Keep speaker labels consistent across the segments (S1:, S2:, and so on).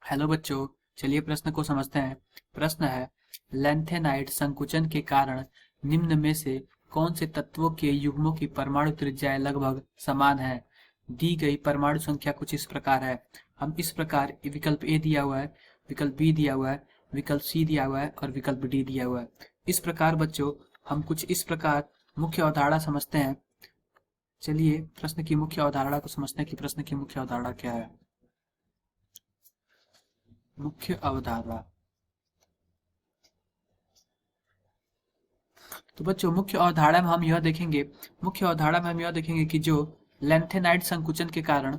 S1: Hello बच्चों, चलिए प्रश्न को समझते हैं। प्रश्न है, लैंथेनाइड संकुचन के कारण निम्न में से कौन से तत्वों के युग्मों की परमाणु त्रिज्याएं लगभग समान है। दी गई परमाणु संख्या कुछ इस प्रकार है। हम इस प्रकार विकल्प ए दिया हुआ है, विकल्प बी दिया हुआ है, विकल्प सी दिया हुआ है और विकल्प डी दिया हुआ है। इस प्रकार बच्चों हम कुछ इस प्रकार मुख्य अवधारणा समझते हैं। चलिए प्रश्न की मुख्य अवधारणा को समझते हैं कि प्रश्न की मुख्य अवधारणा क्या है। मुख्य अवधारणा, तो बच्चों मुख्य अवधारणा में हम यह देखेंगे कि जो लैंथेनाइड संकुचन के कारण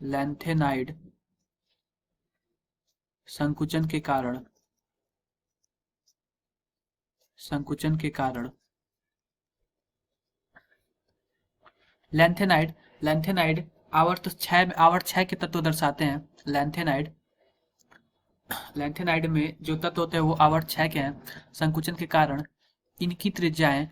S1: लैंथेनाइड संकुचन के कारण संकुचन के कारण लैंथेनाइड लैंथेनाइड आवर्त छह के तत्व दर्शाते हैं। लैंथेनाइड में जो तत्व होते हैं वो आवर्त 6 के हैं। संकुचन के कारण इनकी त्रिज्याएं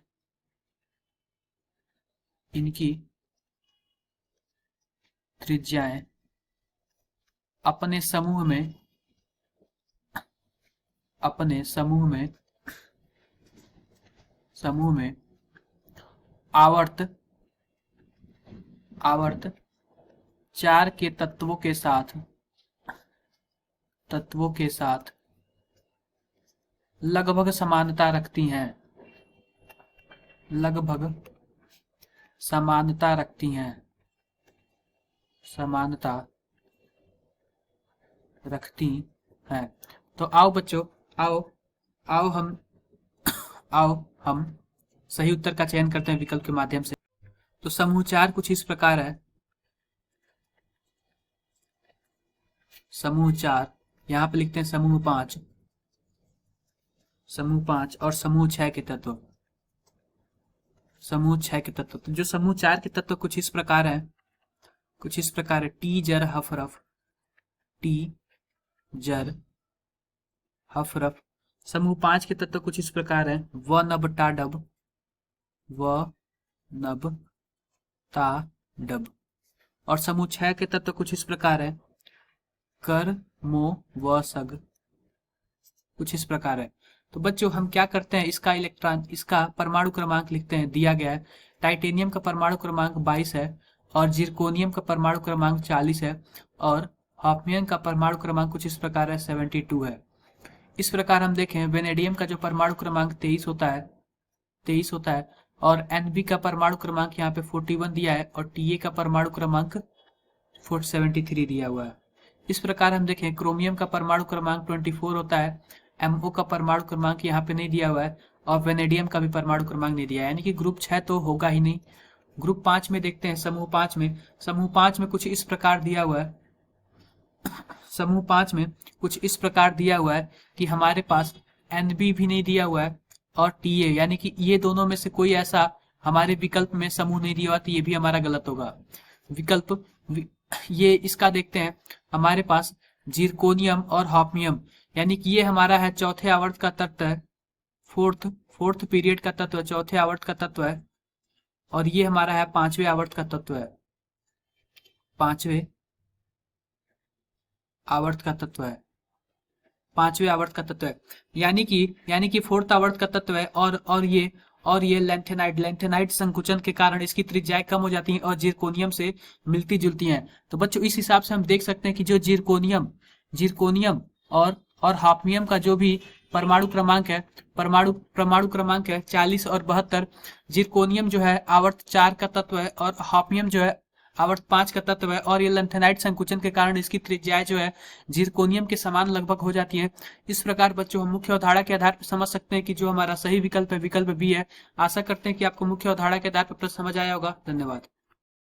S1: अपने समूह में आवर्त 4 के तत्वों के साथ लगभग समानता रखती हैं। तो आओ बच्चों, आओ हम सही उत्तर का चयन करते हैं विकल्प के माध्यम से। तो समूह 4 कुछ इस प्रकार है। समूह 4, यहाँ पे लिखते हैं समूह 5 और समूह 6 के तत्व। तो जो समूह 4 के तत्व कुछ इस प्रकार है। टी जर हफरफ। समूह 5 के तत्व कुछ इस प्रकार है। व नब ता डब। और समूह 6 के तत्व कुछ इस प्रकार है। कर मो व सग। कुछ इस प्रकार है। तो बच्चों हम क्या करते हैं, इसका परमाणु क्रमांक लिखते हैं। दिया गया है टाइटेनियम का परमाणु क्रमांक 22 है और जिरकोनियम का परमाणु क्रमांक 40 है और हॉफनियम का परमाणु क्रमांक कुछ इस प्रकार है 72 है। इस प्रकार हम देखें वेनेडियम का जो परमाणु क्रमांक 23 होता है और एनबी का परमाणु क्रमांक यहाँ पे 41 दिया है और टीए का परमाणु क्रमांक 473 दिया हुआ है। इस प्रकार हम देखें क्रोमियम का परमाणु क्रमांक 24 होता है। एमओ का परमाणु क्रमांक यहाँ पे नहीं दिया हुआ है और वेनेडियम का भी परमाणु क्रमांक नहीं दिया है, यानी कि ग्रुप 6 तो होगा ही नहीं। ग्रुप 5 में देखते हैं। समूह 5 में कुछ इस प्रकार दिया हुआ है कि हमारे पास एनबी भी नहीं दिया हुआ है और टीए, यानी कि ये दोनों में से कोई ऐसा हमारे विकल्प में समूह नहीं दिया हुआ, तो ये भी हमारा गलत होगा। ये इसका देखते हैं। हमारे पास जिरकोनियम और हॉफनियम, यानी कि ये हमारा है चौथे आवर्त का तत्व है। फोर्थ पीरियड का तत्व है, चौथे आवर्त का तत्व है और ये हमारा है 5वें आवर्त का तत्व है। 5वें आवर्त का तत्व है, यानी कि फोर्थ आवर्त का तत्व है और ये लैंथेनाइड संकुचन के कारण इसकी त्रिज्याएं कम हो जाती हैं और जिरकोनियम से मिलती जुलती हैं। तो बच्चों इस हिसाब से हम देख सकते हैं कि जो जिरकोनियम और हाफनियम का जो भी परमाणु क्रमांक है 40 और 72। जिरकोनियम जो है आवर्त 4 का तत्व है और हाफनियम जो है आवर्त 5 का तत्व है और ये लैंथेनाइड संकुचन के कारण इसकी त्रिज्याएं जो है जिरकोनियम के समान लगभग हो जाती हैं। इस प्रकार बच्चों हम मुख्य अवधारणा के आधार पर समझ सकते हैं कि जो हमारा सही विकल्प है विकल्प बी है। आशा करते हैं कि आपको मुख्य अवधारणा के आधार पर प्रश्न समझ आया होगा। धन्यवाद।